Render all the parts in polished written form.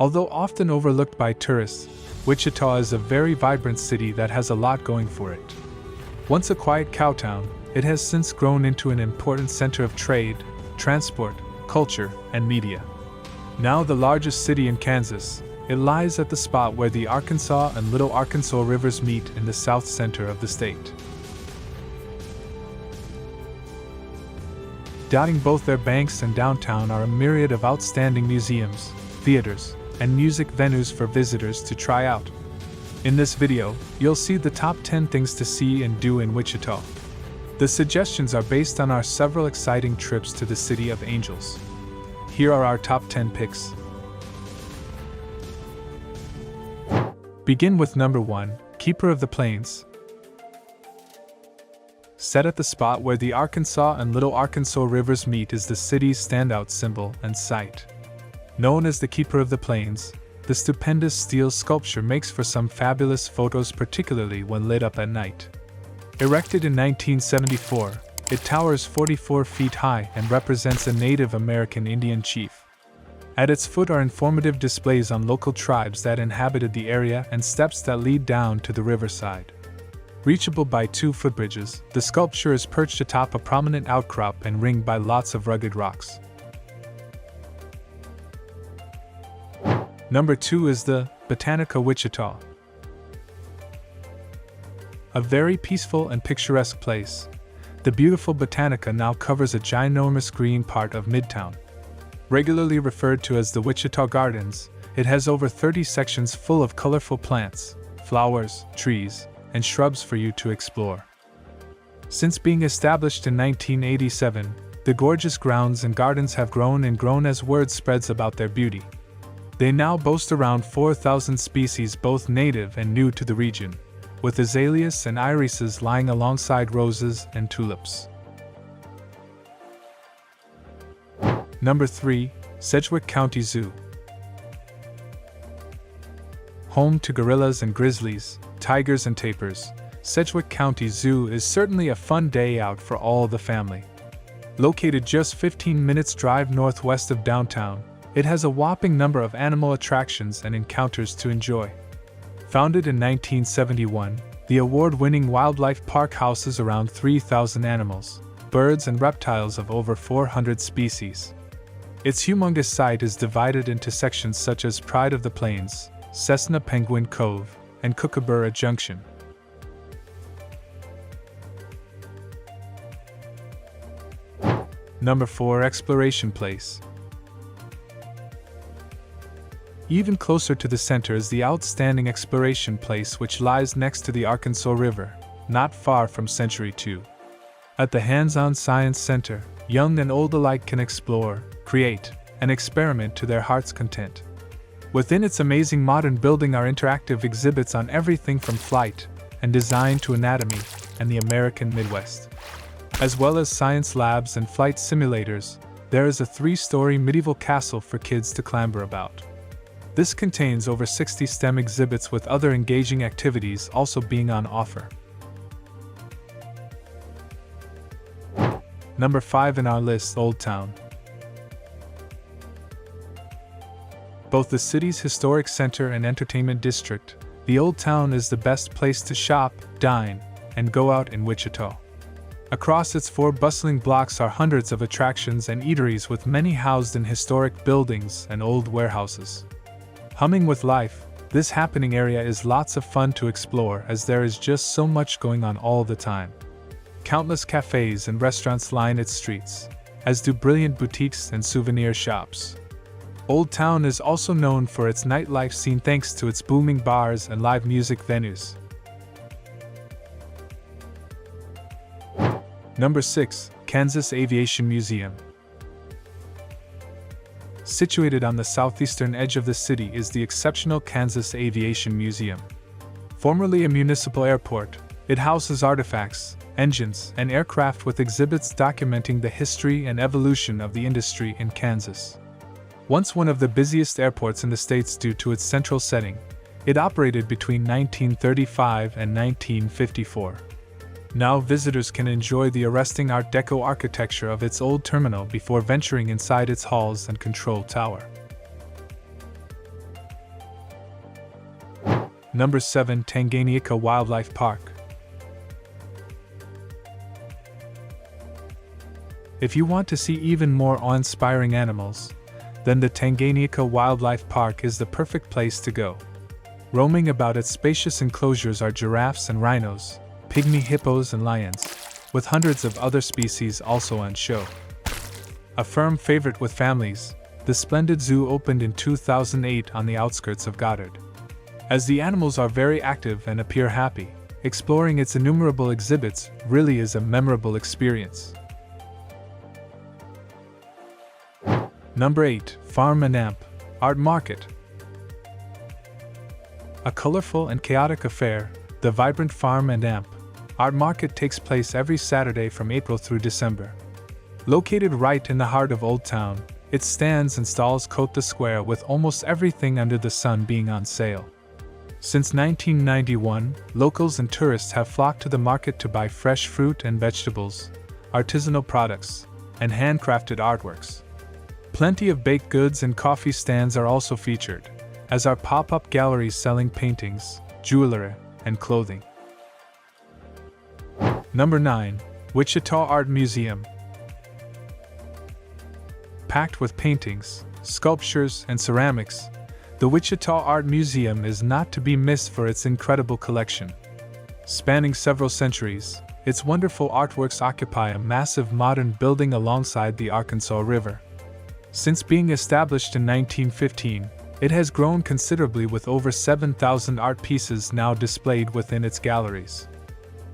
Although often overlooked by tourists, Wichita is a very vibrant city that has a lot going for it. Once a quiet cow town, it has since grown into an important center of trade, transport, culture, and media. Now the largest city in Kansas, it lies at the spot where the Arkansas and Little Arkansas rivers meet in the south center of the state. Dotting both their banks and downtown are a myriad of outstanding museums, theaters, and music venues for visitors to try out. In this video, you'll see the top 10 things to see and do in Wichita. The suggestions are based on our several exciting trips to the City of Angels. Here are our top 10 picks. Begin with number 1, Keeper of the Plains. Set at the spot where the Arkansas and Little Arkansas rivers meet is the city's standout symbol and site. Known as the Keeper of the Plains, the stupendous steel sculpture makes for some fabulous photos, particularly when lit up at night. Erected in 1974, it towers 44 feet high and represents a Native American Indian chief. At its foot are informative displays on local tribes that inhabited the area and steps that lead down to the riverside. Reachable by 2 footbridges, the sculpture is perched atop a prominent outcrop and ringed by lots of rugged rocks. Number 2 is the Botanica Wichita. A very peaceful and picturesque place, the beautiful Botanica now covers a ginormous green part of Midtown. Regularly referred to as the Wichita Gardens, it has over 30 sections full of colorful plants, flowers, trees, and shrubs for you to explore. Since being established in 1987, the gorgeous grounds and gardens have grown and grown as word spreads about their beauty. They now boast around 4,000 species, both native and new to the region, with azaleas and irises lying alongside roses and tulips. Number 3, Sedgwick County Zoo. Home to gorillas and grizzlies, tigers and tapirs, Sedgwick County Zoo is certainly a fun day out for all the family. Located just 15 minutes drive northwest of downtown, it has a whopping number of animal attractions and encounters to enjoy. Founded in 1971, the award-winning wildlife park houses around 3,000 animals, birds and reptiles of over 400 species. Its humongous site is divided into sections such as Pride of the Plains, Cessna Penguin Cove, and Kookaburra Junction. Number 4, Exploration Place. Even closer to the center is the outstanding Exploration Place, which lies next to the Arkansas River, not far from Century 2. At the Hands-On Science Center, young and old alike can explore, create, and experiment to their heart's content. Within its amazing modern building are interactive exhibits on everything from flight and design to anatomy and the American Midwest. As well as science labs and flight simulators, there is a 3-story medieval castle for kids to clamber about. This contains over 60 STEM exhibits, with other engaging activities also being on offer. Number 5 in our list, Old Town. Both the city's historic center and entertainment district, the Old Town is the best place to shop, dine, and go out in Wichita. Across its 4 bustling blocks are hundreds of attractions and eateries, with many housed in historic buildings and old warehouses. Humming with life, this happening area is lots of fun to explore, as there is just so much going on all the time. Countless cafes and restaurants line its streets, as do brilliant boutiques and souvenir shops. Old Town is also known for its nightlife scene thanks to its booming bars and live music venues. Number 6, Kansas Aviation Museum. Situated on the southeastern edge of the city is the exceptional Kansas Aviation Museum. Formerly a municipal airport, it houses artifacts, engines, and aircraft, with exhibits documenting the history and evolution of the industry in Kansas. Once one of the busiest airports in the states due to its central setting, it operated between 1935 and 1954. Now visitors can enjoy the arresting Art Deco architecture of its old terminal before venturing inside its halls and control tower. Number 7. Tanganyika Wildlife Park. If you want to see even more awe-inspiring animals, then the Tanganyika Wildlife Park is the perfect place to go. Roaming about its spacious enclosures are giraffes and rhinos, pygmy hippos and lions, with hundreds of other species also on show. A firm favorite with families, the splendid zoo opened in 2008 on the outskirts of Goddard. As the animals are very active and appear happy, exploring its innumerable exhibits really is a memorable experience. Number 8. Farm and Amp Art Market. A colorful and chaotic affair, the vibrant Farm and Amp Art Market takes place every Saturday from April through December. Located right in the heart of Old Town, its stands and stalls coat the square with almost everything under the sun being on sale. Since 1991, locals and tourists have flocked to the market to buy fresh fruit and vegetables, artisanal products, and handcrafted artworks. Plenty of baked goods and coffee stands are also featured, as are pop-up galleries selling paintings, jewelry, and clothing. Number 9. Wichita Art Museum. Packed with paintings, sculptures, and ceramics, the Wichita Art Museum is not to be missed for its incredible collection. Spanning several centuries, its wonderful artworks occupy a massive modern building alongside the Arkansas River. Since being established in 1915, it has grown considerably with over 7,000 art pieces now displayed within its galleries.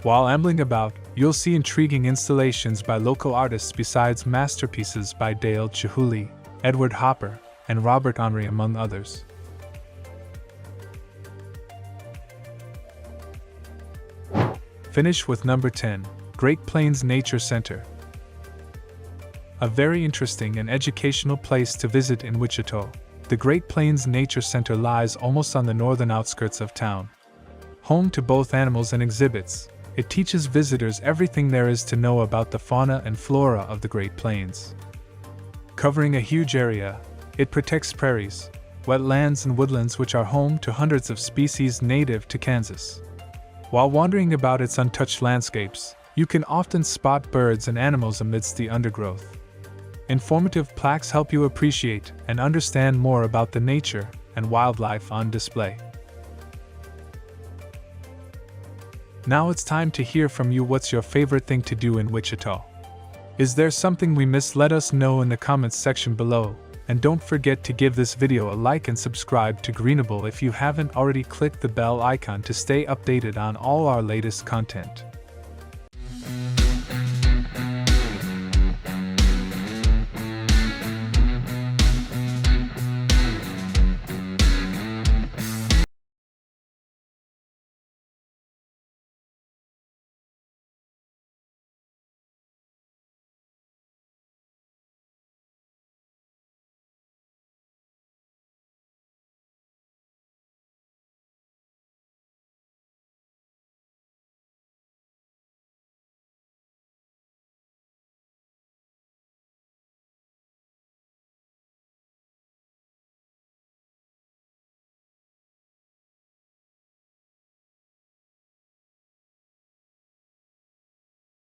While ambling about, you'll see intriguing installations by local artists besides masterpieces by Dale Chihuly, Edward Hopper, and Robert Henri among others. Finish with number 10, Great Plains Nature Center. A very interesting and educational place to visit in Wichita, the Great Plains Nature Center lies almost on the northern outskirts of town. Home to both animals and exhibits, it teaches visitors everything there is to know about the fauna and flora of the Great Plains. Covering a huge area, it protects prairies, wetlands, and woodlands which are home to hundreds of species native to Kansas. While wandering about its untouched landscapes, you can often spot birds and animals amidst the undergrowth. Informative plaques help you appreciate and understand more about the nature and wildlife on display. Now it's time to hear from you. What's your favorite thing to do in Wichita? Is there something we missed? Let us know in the comments section below. And don't forget to give this video a like and subscribe to Greenable if you haven't already. Click the bell icon to stay updated on all our latest content.